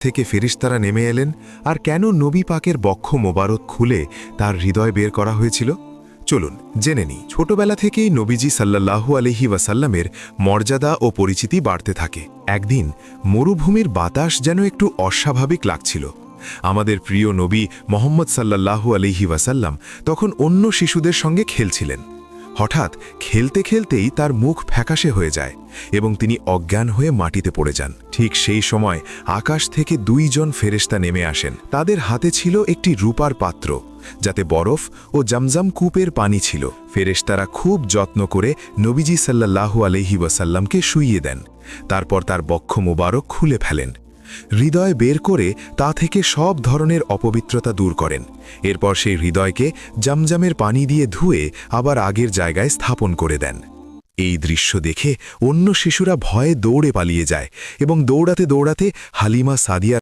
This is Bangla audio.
থেকে ফেরেশতারা নেমে এলেন আর কেন নবী পাকের বক্ষ মোবারক খুলে তার হৃদয় বের করা হয়েছিল? চলুন জেনে নিই। ছোটবেলা থেকেই নবীজি সাল্লাল্লাহু আলাইহি ওয়াসাল্লামের মর্যাদা ও পরিচিতি বাড়তে থাকে। একদিন মরুভূমির বাতাস যেন একটু অস্বাভাবিক লাগছিল। আমাদের প্রিয় নবী মোহাম্মদ সাল্লাল্লাহু আলাইহি ওয়াসাল্লাম তখন অন্য শিশুদের সঙ্গে খেলছিলেন। হঠাৎ খেলতে খেলতেই তার মুখ ফ্যাকাশে হয়ে যায় এবং তিনি অজ্ঞান হয়ে মাটিতে পড়ে যান। ঠিক সেই সময় আকাশ থেকে দুইজন ফেরেশতা নেমে আসেন। তাদের হাতে ছিল একটি রূপার পাত্র, যাতে বরফ ও জমজম কূপের পানি ছিল। ফেরেশতারা খুব যত্ন করে নবীজি সাল্লাল্লাহু আলাইহি ওয়াসাল্লামকে শুইয়ে দেন। তারপর তার বক্ষ মোবারক খুলে ফেলেন। হৃদয় বের করে তা থেকে সব ধরনের অপবিত্রতা দূর করেন। এরপর সেই হৃদয়কে জমজমের পানি দিয়ে ধুয়ে আবার আগের জায়গায় স্থাপন করে দেন। এই দৃশ্য দেখে অন্য শিশুরা ভয়ে দৌড়ে পালিয়ে যায় এবং দৌড়াতে দৌড়াতে হালিমা সাদিয়া